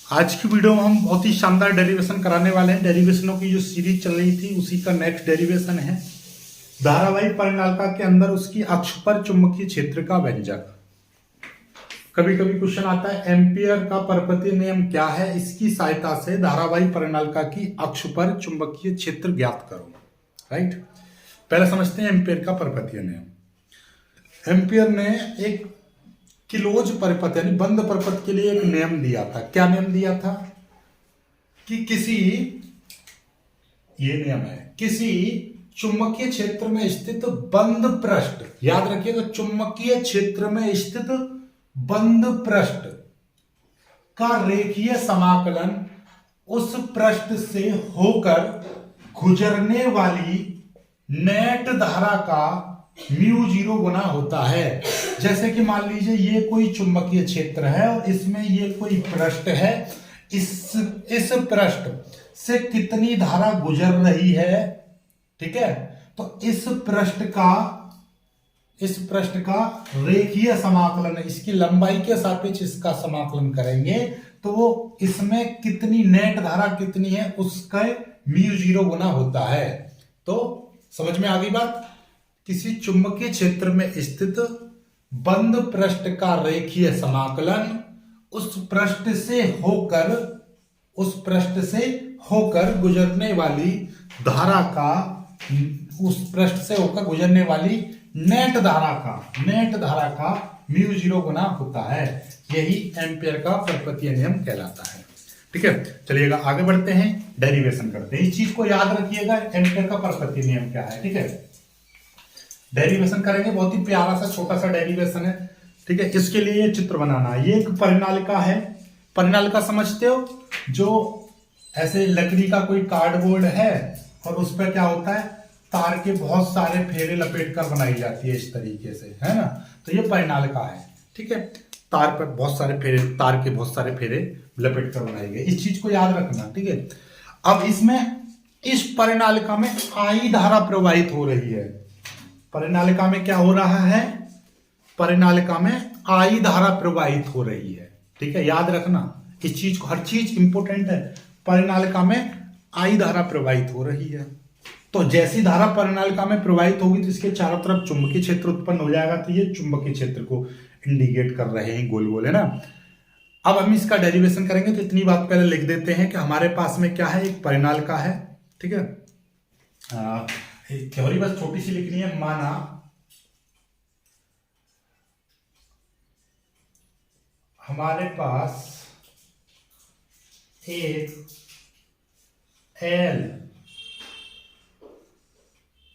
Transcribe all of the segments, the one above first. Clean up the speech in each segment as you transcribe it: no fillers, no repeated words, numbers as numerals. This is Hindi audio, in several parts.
आज की वीडियो में हम बहुत ही शानदार डेरिवेशन कराने वाले हैं। डेरिवेशनों की जो सीरीज चल रही थी उसी का नेक्स्ट डेरिवेशन है। धारावाहिक परिनालिका के अंदर उसकी अक्ष पर चुंबकीय क्षेत्र का व्यंजक। कभी कभी क्वेश्चन आता है एम्पियर का परपतीय नियम क्या है, इसकी सहायता से धारावाहिक परिनालिका की अक्ष पर चुंबकीय क्षेत्र ज्ञात करो। राइट, पहले समझते हैं एम्पियर का परपतीय नियम। एम्पियर ने एक क्लोज परिपथ यानी बंद परिपथ के लिए एक नियम दिया था। क्या नियम दिया था कि ये नियम है, किसी चुंबकीय क्षेत्र में स्थित बंद पृष्ठ, याद रखिएगा, चुंबकीय क्षेत्र में स्थित बंद पृष्ठ का रेखीय समाकलन उस पृष्ठ से होकर गुजरने वाली नेट धारा का म्यू जीरो गुना होता है। जैसे कि मान लीजिए ये कोई चुंबकीय क्षेत्र है और इसमें ये कोई पृष्ठ है, इस पृष्ठ से कितनी धारा गुजर रही है, ठीक है, तो इस पृष्ठ का रेखीय समाकलन, इसकी लंबाई के सापेक्ष इसका समाकलन करेंगे तो वो इसमें कितनी नेट धारा कितनी है उसका म्यू जीरो गुना होता है। तो समझ में आ गई बात। किसी चुंबकीय क्षेत्र में स्थित बंद पृष्ठ का रेखीय समाकलन उस पृष्ठ से होकर गुजरने वाली धारा का, उस पृष्ठ से होकर गुजरने वाली नेट धारा का म्यू जीरो गुना होता है। यही एम्पियर का परपतीय नियम कहलाता है। ठीक है, चलिएगा आगे बढ़ते हैं, डेरिवेशन करते हैं। इस चीज को याद रखिएगा, एम्पियर का परपतीय नियम क्या है। ठीक है, डेरिवेशन करेंगे, बहुत ही प्यारा सा छोटा सा डेरिवेशन है। ठीक है, इसके लिए ये चित्र बनाना है। ये एक परिनालिका है। परिनालिका समझते हो, जो ऐसे लकड़ी का कोई कार्डबोर्ड है और उस पर क्या होता है, तार के बहुत सारे फेरे लपेट कर बनाई जाती है इस तरीके से, है ना। तो ये परिनालिका है। ठीक है, तार के बहुत सारे फेरे लपेट कर बनाई गई। इस चीज को याद रखना। ठीक है, अब इसमें इस परिनालिका में आई धारा प्रवाहित हो रही है। परिनालिका में क्या हो रहा है, परिनालिका में आई धारा प्रवाहित हो रही है। ठीक है, याद रखना इस चीज को, हर चीज इंपॉर्टेंट है। परिनालिका में आई धारा प्रवाहित हो रही है, तो जैसी धारा परिनालिका में प्रवाहित होगी तो इसके चारों तरफ चुंबकीय क्षेत्र उत्पन्न हो जाएगा। तो ये चुंबकीय क्षेत्र को इंडिकेट कर रहे हैं, गोल गोल, है ना। अब हम इसका डेरिवेशन करेंगे तो इतनी बात पहले लिख देते हैं कि हमारे पास में क्या है, एक परिनालिका है। ठीक है, थ्योरी बस छोटी सी लिखनी है। माना हमारे पास एक एल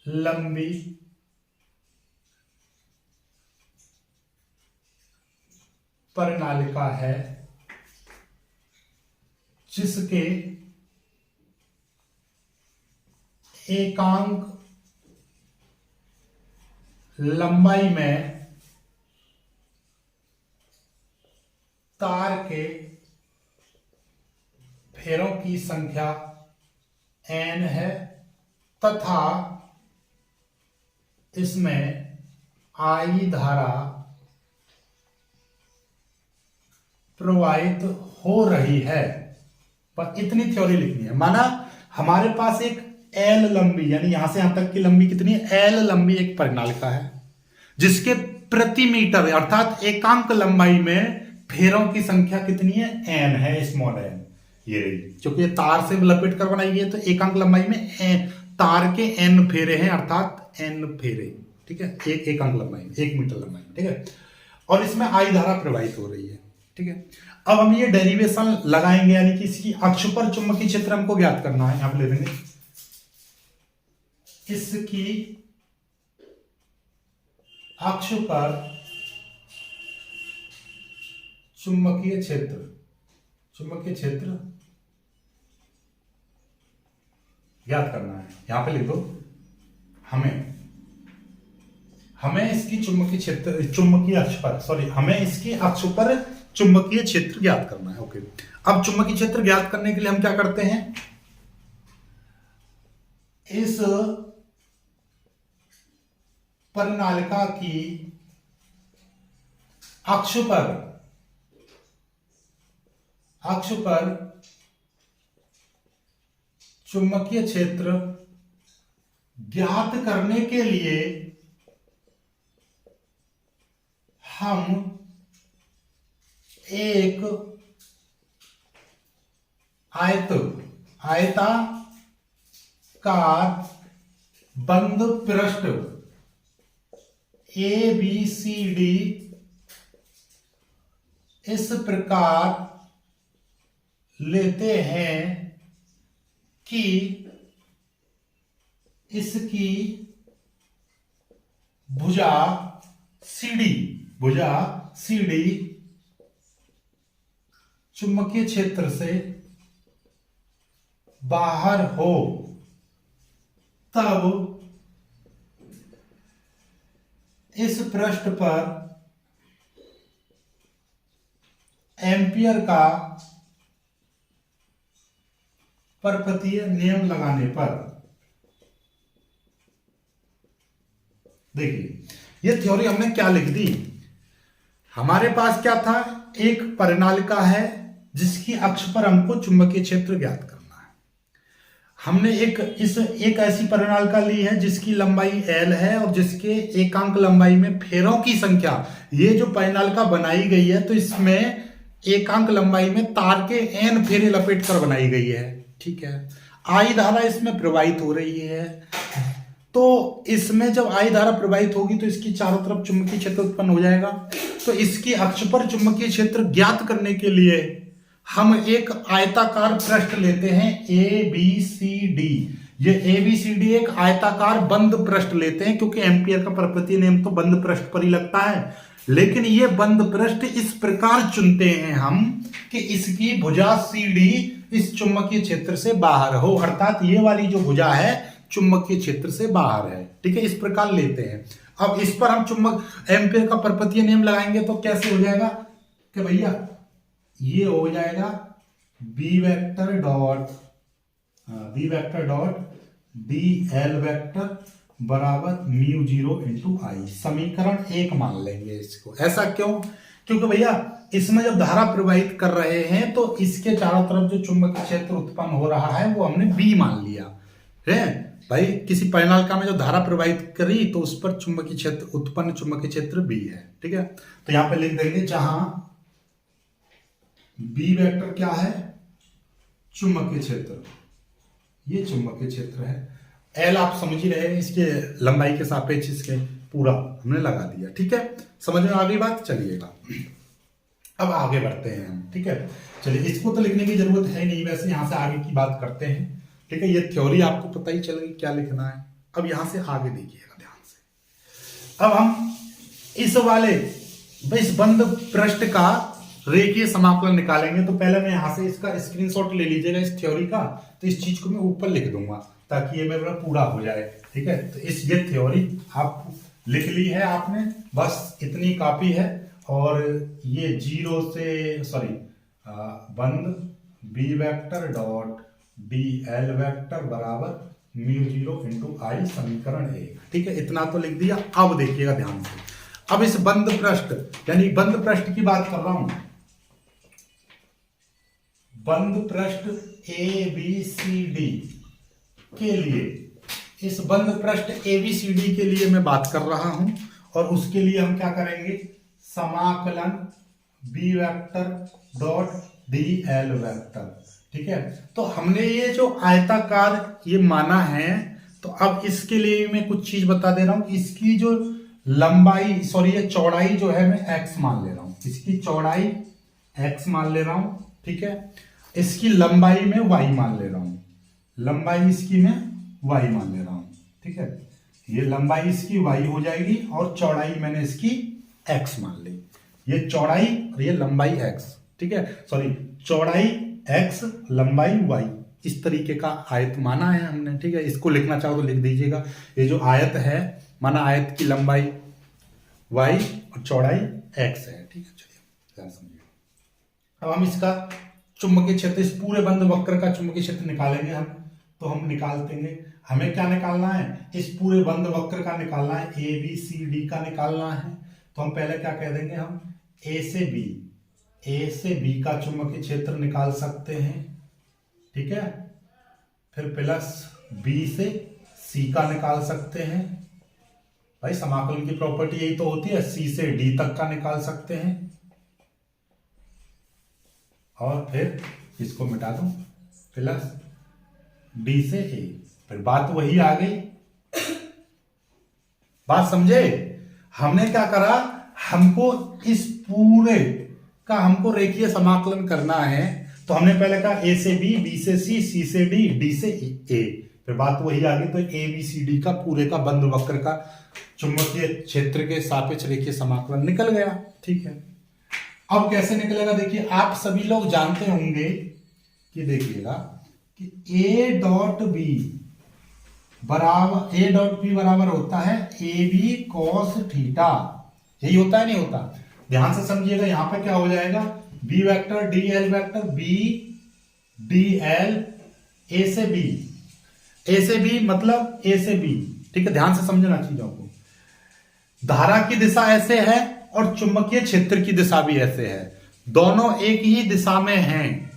लंबी परिनालिका है जिसके एकांक लंबाई में तार के फेरों की संख्या n है तथा इसमें आई धारा प्रवाहित हो रही है। पर इतनी थ्योरी लिखनी है। माना हमारे पास एक एल लंबी, यानी यहां से यहां तक की लंबी कितनी है, एल लंबी एक परिनालिका है जिसके प्रति मीटर अर्थात एकांक लंबाई में फेरों की संख्या कितनी है, एन है, स्मॉल एन। ये रही, क्योंकि ये तार से लपेट कर बनाई है तो एकांक लंबाई में तार के एन फेरे हैं, अर्थात एन फेरे। ठीक है, एक एकांक लंबाई में, 1 मीटर लंबाई में। ठीक है, और इसमें आई धारा प्रवाहित हो रही है। ठीक है, अब हम ये डेरिवेशन लगाएंगे, यानी कि इसकी अक्ष पर चुंबकीय क्षेत्र हमको ज्ञात करना है। यहां पर ले लेंगे इसकी अक्ष पर चुंबकीय क्षेत्र ज्ञात करना है। यहां पे लिख दो, हमें इसकी अक्ष पर चुंबकीय क्षेत्र ज्ञात करना है। ओके, अब चुंबकीय क्षेत्र ज्ञात करने के लिए हम क्या करते हैं, इस परिनालिका की अक्ष अक्ष पर चुंबकीय क्षेत्र ज्ञात करने के लिए हम एक आयताकार बंद पृष्ठ ABCD इस प्रकार लेते हैं कि इसकी भुजा CD चुंबकीय क्षेत्र से बाहर हो, तब इस पृष्ठ पर एम्पियर का पर्पतीय नियम लगाने पर, देखिए ये थ्योरी हमने क्या लिख दी। हमारे पास क्या था, एक परिनालिका है जिसकी अक्ष पर हमको चुंबकीय क्षेत्र ज्ञात करना है। हमने एक ऐसी परिनालिका ली है जिसकी लंबाई L है और जिसके एकांक लंबाई में फेरों की संख्या, ये जो परिनालिका बनाई गई है तो इसमें एकांक लंबाई में तार के n फेरे लपेट कर बनाई गई है, ठीक है। I धारा इसमें प्रवाहित हो रही है, तो इसमें जब I धारा प्रवाहित होगी तो इसकी चारों तरफ चुंबकीय क्षेत्र उत्पन्न हो जाएगा। तो इसकी अक्ष पर चुंबकीय क्षेत्र ज्ञात करने के लिए हम एक आयताकार पृष्ठ लेते हैं ABCD। ये ABCD एक आयताकार बंद पृष्ठ लेते हैं, क्योंकि एम्पियर का पर्पतीय नियम तो बंद पृष्ठ पर ही लगता है। लेकिन ये बंद पृष्ठ इस प्रकार चुनते हैं हम कि इसकी भुजा CD इस चुंबकीय क्षेत्र से बाहर हो, अर्थात ये वाली जो भुजा है चुंबकीय क्षेत्र से बाहर है, ठीक है। इस प्रकार लेते हैं। अब इस पर हम एम्पियर का पर्पतीय नियम लगाएंगे तो कैसे हो जाएगा कि भैया ये हो जाएगा B vector dot dl vector बराबर μ0 इंटू आई। समीकरण 1 मान लेंगे इसको। ऐसा क्यों? क्योंकि भैया इसमें जब धारा प्रवाहित कर रहे हैं तो इसके चारों तरफ जो चुंबकीय क्षेत्र उत्पन्न हो रहा है वो हमने B मान लिया है। भाई किसी परिनालिका में जो धारा प्रवाहित करी तो उस पर चुंबकीय क्षेत्र उत्पन्न चुंबकीय क्षेत्र B है, ठीक है। तो यहां पे लिख देंगे जहां B वेक्टर क्या है, चुंबकीय क्षेत्र, ये चुंबकीय क्षेत्र है। L आप समझ ही रहे हैं, इसके लंबाई के सापेक्ष इसके पूरा हमने लगा दिया, ठीक है। समझ में आ गई बात? चलिएगा अब आगे बढ़ते हैं हम, ठीक है। चलिए इसको तो लिखने की जरूरत है नहीं, वैसे यहां से आगे की बात करते हैं, ठीक है। ये थ्योरी आपको पता ही चल गई क्या लिखना है। अब यहां से आगे देखिएगा ध्यान से। अब हम इस बंद पृष्ठ का रेखीय समाकलन निकालेंगे। तो पहले मैं यहां से इसका स्क्रीनशॉट ले लीजिएगा इस थ्योरी का, तो इस चीज को मैं ऊपर लिख दूंगा ताकि ये मेरा पूरा हो जाए, ठीक है। तो ये थ्योरी आप लिख ली है आपने, बस इतनी काफी है। और ये बंद B vector dot dl vector बराबर μ0 इंटू आई, समीकरण 1, ठीक है। इतना तो लिख दिया। अब देखिएगा ध्यान से, अब इस बंद पृष्ठ यानी बंद पृष्ठ की बात कर रहा हूं, बंद पृष्ठ ABCD के लिए, इस बंद पृष्ठ ABCD के लिए मैं बात कर रहा हूं। और उसके लिए हम क्या करेंगे, समाकलन B vector dot dl vector, ठीक है। तो हमने ये जो आयताकार ये माना है, तो अब इसके लिए मैं कुछ चीज बता दे रहा हूं। इसकी जो लंबाई ये चौड़ाई जो है मैं x मान ले रहा हूं, इसकी चौड़ाई x मान ले रहा हूं, ठीक है। इसकी लंबाई में y मान ले रहा हूं, लंबाई इसकी मैं y मान ले रहा हूं, ठीक है। ये लंबाई इसकी y हो जाएगी और चौड़ाई मैंने इसकी x मान ली। ये चौड़ाई और ये लंबाई x, ठीक है। चौड़ाई x, लंबाई y, इस तरीके का आयत माना है हमने, ठीक है। इसको लिखना चाहो तो लिख दीजिएगा। ये जो आयत है माना, आयत की लंबाई y और चौड़ाई x है, ठीक है। चलिए ध्यान समझिए। अब हम इसका चुंबकीय क्षेत्र, इस पूरे बंद वक्र का चुंबकीय क्षेत्र निकालेंगे हम। तो हम निकाल देंगे, हमें क्या निकालना है, इस पूरे बंद वक्र का निकालना है, ABCD का निकालना है। तो हम पहले क्या कह देंगे, हम A से B, ए से बी का चुंबकीय क्षेत्र निकाल सकते हैं, ठीक है। फिर प्लस बी से सी का निकाल सकते हैं। भाई समाकलन की प्रॉपर्टी यही तो होती है, सी से डी तक का निकाल सकते हैं। और फिर इसको मिटा दूं, प्लस डी से ए। फिर बात वही आ गई, बात समझे। हमने क्या करा, हमको इस पूरे का हमको रेखीय समाकलन करना है, तो हमने पहले कहा ए से बी से सी से डी से ए। फिर बात वही आ गई, तो ए बी सी डी का पूरे का बंद वक्र का चुंबकीय क्षेत्र के सापेक्ष रेखीय समाकलन निकल गया, ठीक है। अब कैसे निकलेगा, देखिए आप सभी लोग जानते होंगे कि देखिएगा कि ए डॉट बी बराबर होता है ए बी कॉस थीटा। यही होता है, नहीं होता? ध्यान से समझिएगा, यहां पे क्या हो जाएगा, B vector D L vector B D L A से बी मतलब ए से बी, ठीक है। ध्यान से समझना चीजों को। धारा की दिशा ऐसे है और चुंबकीय क्षेत्र की दिशा भी ऐसे है, दोनों एक ही दिशा में हैं।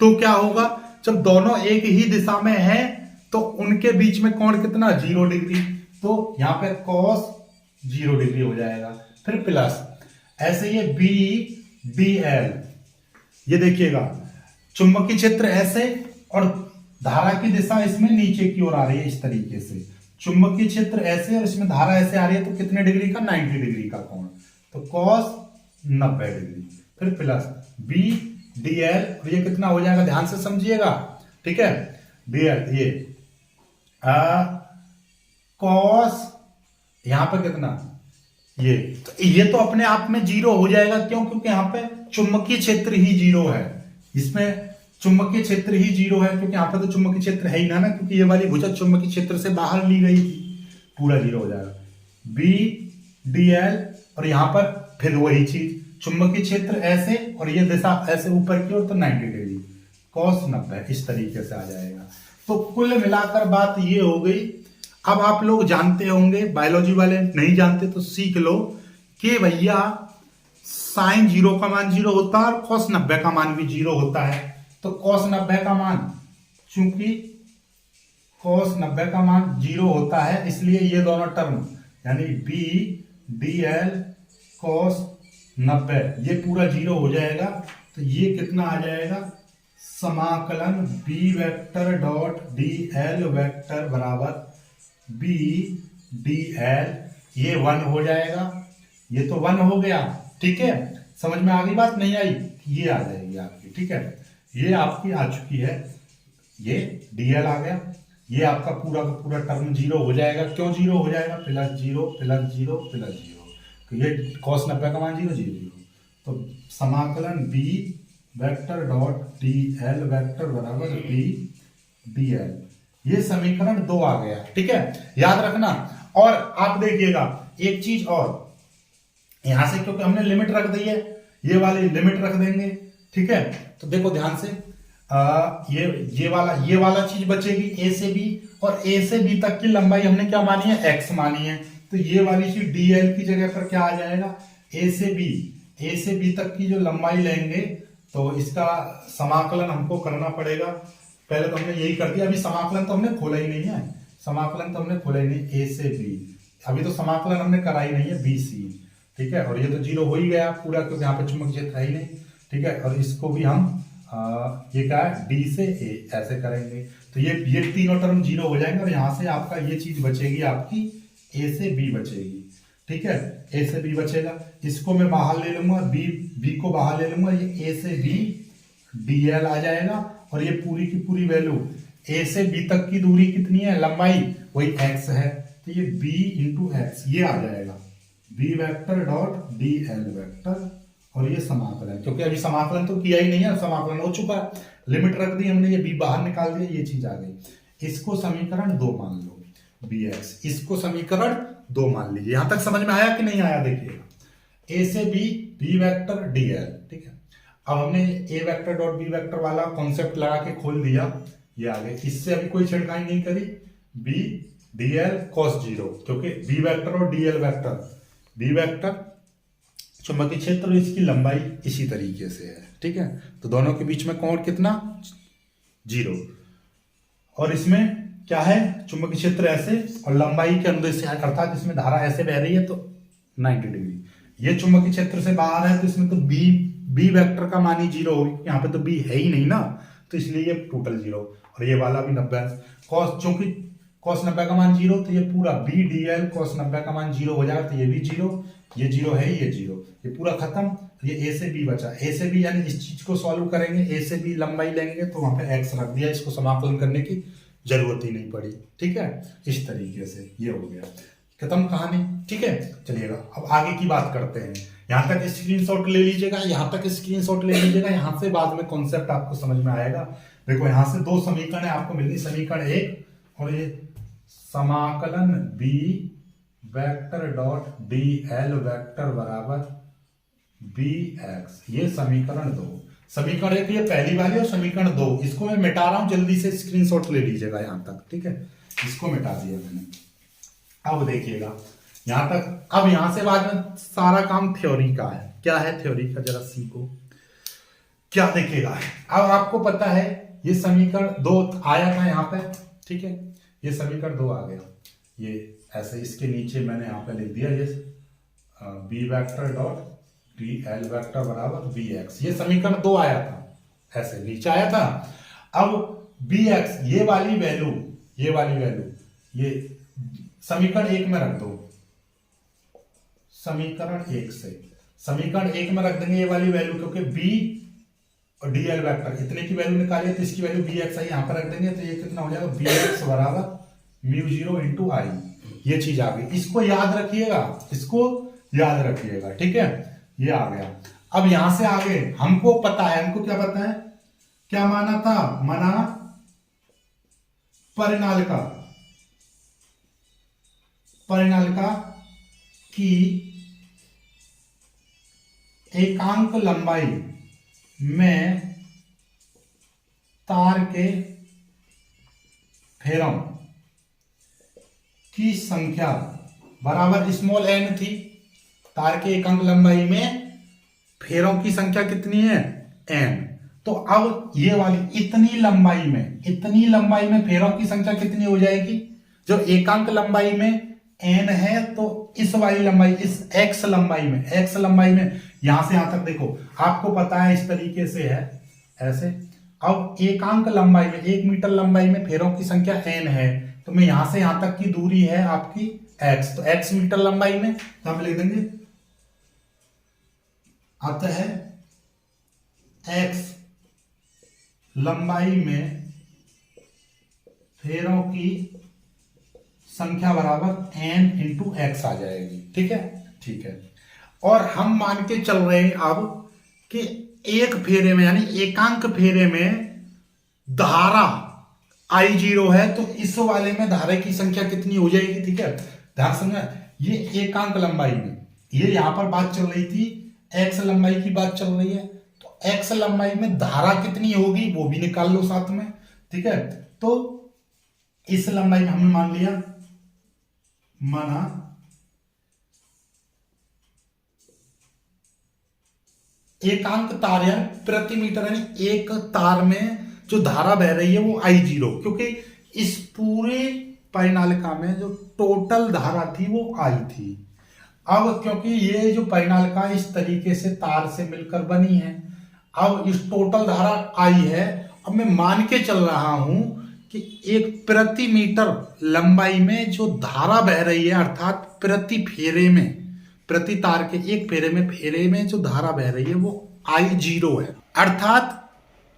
तो क्या होगा, जब दोनों एक ही दिशा में हैं तो उनके बीच में कोण कितना, 0 डिग्री। तो यहां पे cos 0 डिग्री हो जाएगा। फिर प्लस ऐसे ये बी डी एल, ये देखिएगा चुंबकीय क्षेत्र ऐसे और धारा की दिशा इसमें नीचे की ओर आ रही है इस तरीके से। चुंबकीय क्षेत्र ऐसे और इसमें धारा ऐसे आ रही है, तो कितने डिग्री का, 90 डिग्री का कोण, तो cos 90 डिग्री। फिर प्लस बी डी एल, और ये कितना हो जाएगा, ध्यान से समझिएगा, ठीक है। डी एल ये cos यहां पर कितना, ये तो अपने आप में 0 हो जाएगा। क्यों, क्योंकि यहां पे चुंबकीय क्षेत्र ही 0 है, इसमें चुंबकीय क्षेत्र ही 0 है, क्योंकि यहां पे तो चुंबकीय क्षेत्र है ही ना, क्योंकि ये वाली भुजा चुंबकीय क्षेत्र से बाहर ली गई थी, पूरा 0 हो जाएगा। बी डी एल, और यहां पर फिर वही चीज, चुंबकीय क्षेत्र ऐसे और ये दिशा ऐसे ऊपर की ओर, तो 90 डिग्री, cos 90 इस तरीके से आ जाएगा। तो कुल मिलाकर बात ये हो गई। अब आप लोग जानते होंगे, बायोलॉजी वाले नहीं जानते तो सीख लो कि भैया साइन 0 का मान 0 होता है और cos 90 का मान भी 0 होता है। तो cos 90 का मान, चूंकि cos 90 का मान 0 होता है, इसलिए ये दोनों टर्म यानी बी डी एल cos 90 ये पूरा 0 हो जाएगा। तो ये कितना आ जाएगा, समाकलन B vector dot D L vector बराबर बी डी एल, ये 1 हो जाएगा। ये तो 1 हो गया, ठीक है। समझ में आ गई बात, नहीं आई, ये आ जाएगी आपकी, ठीक है। ये आपकी आ चुकी है, ये डी एल आ गया। ये आपका पूरा का पूरा टर्म 0 हो जाएगा। क्यों 0 हो जाएगा, प्लस 0 प्लस 0 प्लस 0, तो ये cos 90 का मान 0 0 0। तो समाकलन B vector dot D L vector बराबर बी डी एल, ये समीकरण 2 आ गया, ठीक है, याद रखना। और आप देखिएगा एक चीज और, यहां से क्योंकि हमने लिमिट रख दी है, ये वाली लिमिट रख देंगे, ठीक है। तो देखो ध्यान से, ये वाला चीज बचेगी ए से बी, और ए से बी तक की लंबाई हमने क्या मानी है, एक्स मानी है। तो ये वाली चीज डी एल की जगह पर क्या आ जाएगा, ए से बी तक की जो लंबाई लेंगे, तो इसका समाकलन हमको करना पड़ेगा। पहले तो हमने यही कर दिया, अभी समाकलन तो हमने खोला ही नहीं है, ए से बी, अभी तो समाकलन हमने करा ही नहीं है, बी सी, ठीक है। और ये तो 0 हो ही गया पूरा, क्योंकि यहाँ पे चुंबकीय क्षेत्र है ही नहीं, ठीक है। और इसको भी हम ये क्या है, डी से ए ऐसे करेंगे, तो ये तीनों टर्म 0 हो जाएंगे, और यहाँ से आपका ये चीज बचेगी आपकी ए से बी बचेगी, ठीक है। ए से बी बचेगा, इसको मैं बाहर ले लूंगा, बी को बाहर ले लूंगा, ये ए से बी डी एल आ जाएगा। और ये पूरी की पूरी वैल्यू, ए से बी तक की दूरी कितनी है, लंबाई वही एक्स है, तो ये बी इंटू एक्स ये आ जाएगा, B vector dot D L vector. और ये समाकलन, क्योंकि अभी समाकलन तो किया ही नहीं है, समाकलन हो चुका है, लिमिट रख दी हमने, ये बी बाहर निकाल दिया, ये चीज आ गई। इसको समीकरण 2 मान लो, बी एक्स, इसको समीकरण 2 मान लीजिए। यहां तक समझ में आया कि नहीं आया, देखिएगा ए से बी वेक्टर डी एल, ठीक है। अब हमने ए वेक्टर डॉट बी वेक्टर वाला कॉन्सेप्ट लगा के खोल दिया, ये आ गए, इससे अभी कोई छिड़काई नहीं करी, बी डी एल cos 0, क्योंकि बी वेक्टर और D L vector, B vector चुंबकीय क्षेत्र और इसकी लंबाई इसी तरीके से है, ठीक है। तो दोनों के बीच में कोण कितना, 0। और इसमें क्या है, चुंबकीय क्षेत्र ऐसे और लंबाई के अंदर से, अर्थात इसमें धारा ऐसे बह रही है तो 90 डिग्री। ये चुंबकीय क्षेत्र से बाहर है तो इसमें तो बी वेक्टर का मान ही 0 होगी, यहाँ पे तो बी है ही नहीं ना, तो इसलिए ये टोटल 0। और ये वाला भी 90 कॉस, चूंकि कॉस 90 का मान 0, तो ये पूरा बी डी एल कॉस 90 का मान 0 हो जाएगा, तो ये भी 0, ये 0 है, ये 0, ये पूरा खत्म। ये ए से बी बचा, ए से बी यानी इस चीज को सॉल्व करेंगे, ए से बी लंबाई लेंगे तो वहां पे एक्स रख दिया, इसको समाकलन करने की जरूरत ही नहीं पड़ी, ठीक है। इस तरीके से ये हो गया, खत्म कहानी, ठीक है। चलिएगा अब आगे की बात करते हैं। यहाँ तक स्क्रीनशॉट ले लीजिएगा, यहाँ तक स्क्रीनशॉट ले लीजिएगा, यहाँ से बाद में कॉन्सेप्ट आपको समझ में आएगा। देखो यहाँ से दो समीकरण आपको मिलनी, समीकरण 1 और ये समाकलन b vector dot D L vector बराबर bx, ये समीकरण 2। समीकरण 1 ये पहली वाली और समीकरण 2, इसको मैं मिटा रहा हूं, जल्दी से स्क्रीनशॉट ले लीजिएगा यहाँ तक, ठीक है। इसको मिटा दिया मैंने। अब देखिएगा यहां तक, अब यहां से बाद में सारा काम थ्योरी का है। क्या है थ्योरी का, जरा सीखो। क्या देखिएगा, अब आपको पता है ये समीकरण 2 आया था यहाँ पे, ठीक है। ये समीकरण 2 आ गया, ये ऐसे, इसके नीचे मैंने यहाँ पे लिख दिया ये B vector dot D L vector बराबर बी एक्स, ये समीकरण 2 आया था, ऐसे नीचे आया था। अब बी एक्स ये वाली वैल्यू, ये समीकरण 1 में रख दो, समीकरण 1 से, समीकरण 1 में रख देंगे ये वाली वैल्यू, क्योंकि बी और डी एल वेक्टर इतने की वैल्यू निकाली है तो इसकी वैल्यू बी एक्स आई यहाँ पर रख देंगे, तो ये कितना हो जाएगा, बी एक्स बराबर म्यू 0 इंटू आई, ये चीज आ गई। इसको याद रखिएगा, इसको याद रखिएगा, ठीक है। ये आ गया। अब यहां से आगे हमको पता है, हमको क्या पता है, क्या माना था, माना परिनालिका की एकांक लंबाई में तार के फेरों की संख्या बराबर स्मॉल एन थी। तार के एकांक लंबाई में फेरों की संख्या कितनी है, एन। तो अब ये वाली इतनी लंबाई में फेरों की संख्या कितनी हो जाएगी, जो एकांक लंबाई में एन है, तो इस वाली लंबाई, इस एक्स लंबाई में यहां से यहां तक देखो, आपको पता है इस तरीके से है ऐसे। अब एकांक लंबाई में, 1 मीटर लंबाई में फेरों की संख्या एन है, तो मैं यहां से यहां तक की दूरी है आपकी एक्स, तो एक्स मीटर लंबाई में, तो हम लिख देंगे अतः एक्स लंबाई में फेरों की संख्या बराबर एन इंटू एक्स आ जाएगी, ठीक है, ठीक है। और हम मान के चल रहे हैं अब कि एक फेरे में, यानी एकांक फेरे में धारा I0 है, तो इस वाले में धारा की संख्या कितनी हो जाएगी, ठीक है। ध्यान समझना, ये एकांक लंबाई में, ये यहां पर बात चल रही थी, एक्स लंबाई की बात चल रही है, तो एक्स लंबाई में धारा कितनी होगी वो भी निकाल लो साथ में, ठीक है। तो इस लंबाई में हमने मान लिया, माना एकांक तार या प्रति मीटर, यानी एक तार में जो धारा बह रही है वो I0, क्योंकि इस पूरे परिनालिका में जो टोटल धारा थी वो I थी। अब क्योंकि ये जो परिनालिका इस तरीके से तार से मिलकर बनी है, अब इस टोटल धारा I है। अब मैं मान के चल रहा हूं कि एक प्रति मीटर लंबाई में जो धारा बह रही है, अर्थात प्रति फेरे में, प्रति तार के एक फेरे में जो धारा बह रही है वो I0 है, अर्थात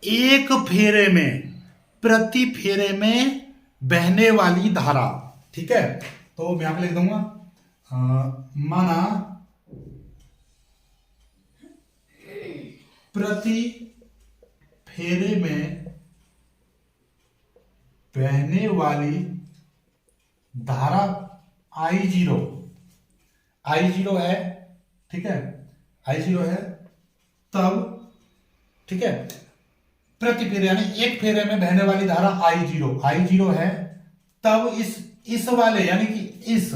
एक फेरे में, प्रति फेरे में बहने वाली धारा, ठीक है। तो मैं यहां पे लिख दूंगा, माना प्रति फेरे में बहने वाली धारा I0 है, ठीक है, I0 है, तब, ठीक है, प्रति फेरे यानी एक फेरे में बहने वाली धारा I0 है, तब इस वाले यानी कि इस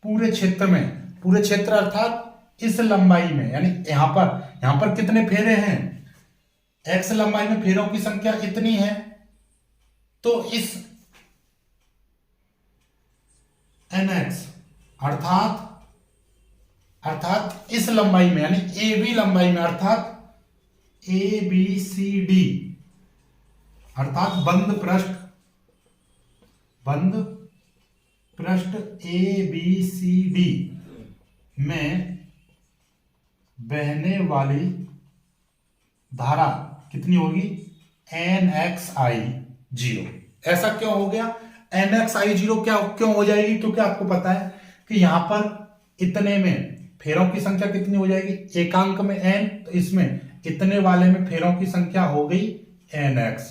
पूरे क्षेत्र में, पूरे क्षेत्र अर्थात इस लंबाई में, यानी यहां पर कितने फेरे हैं, x लंबाई में फेरों की संख्या इतनी है, तो इस nx अर्थात इस लंबाई में, यानी AB लंबाई में, अर्थात ABCD, अर्थात बंद पृष्ठ ABCD में बहने वाली धारा कितनी होगी, NXI0। ऐसा क्यों हो गया, NXI0 क्यों हो जाएगी, क्योंकि आपको पता है कि यहां पर इतने में फेरों की संख्या कितनी हो जाएगी, एकांक में n, तो इसमें इतने वाले में फेरों की संख्या हो गई NX।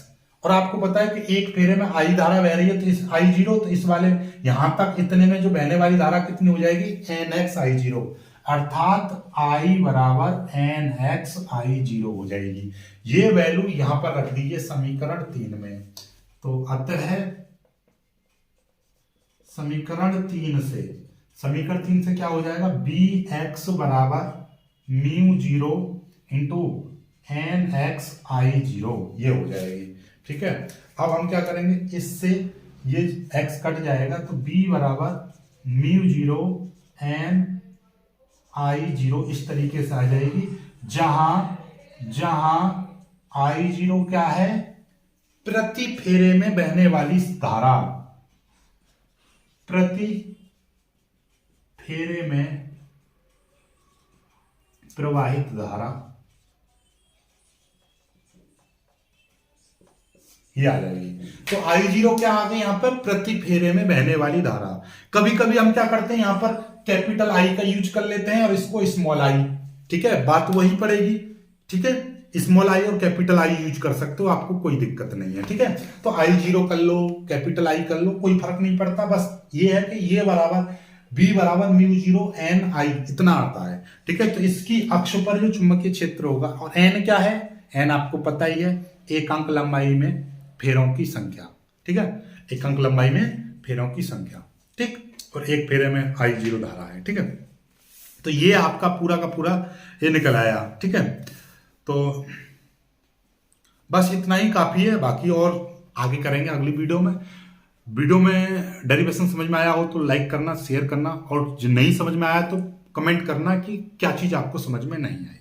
और आपको पता है कि एक फेरे में I धारा बह रही है, तो इस I0, तो इस वाले यहां तक इतने में जो बहने वाली धारा कितनी हो जाएगी, NXI0, अर्थात I बराबर NXI0 हो जाएगी। ये वैल्यू यहां पर रख दीजिए समीकरण 3 में। तो अतः समीकरण 3 से क्या हो जाएगा, Bx बराबर μ0 इंटू NXI0, ये हो जाएगी। ठीक है, अब हम क्या करेंगे, इससे ये x कट जाएगा, तो b बराबर μ0 NI0 इस तरीके से आ जाएगी, जहां I0 क्या है, प्रति फेरे में बहने वाली धारा, प्रति फेरे में प्रवाहित धारा, ये आ जाएगी। तो I0 क्या आ गई, यहां पर प्रति फेरे में बहने वाली धारा। कभी कभी हम क्या करते हैं, यहां पर कैपिटल I का यूज कर लेते हैं और इसको स्मॉल I, ठीक है, बात वही पड़ेगी। ठीक है, स्मॉल I और कैपिटल I यूज कर सकते हो, आपको कोई दिक्कत नहीं है। ठीक है, तो I0 कर लो, कैपिटल I कर लो, कोई फर्क नहीं पड़ता, बस ये है कि ये बराबर B बराबर μ0 NI इतना आता है। ठीक है, तो इसकी अक्ष पर जो चुंबकीय क्षेत्र होगा, और N क्या है, N आपको पता ही है, एक अंक लंबाई में फेरों की संख्या। ठीक है, एक अंक लंबाई में फेरों की संख्या, ठीक, और एक फेरे में I0 धारा है। ठीक है, तो ये आपका पूरा का पूरा ये निकल आया। ठीक है, तो बस इतना ही काफी है, बाकी और आगे करेंगे अगली वीडियो में। वीडियो में डेरिवेशन समझ में आया हो तो लाइक करना, शेयर करना, और जो नहीं समझ में आया तो कमेंट करना कि क्या चीज आपको समझ में नहीं आई।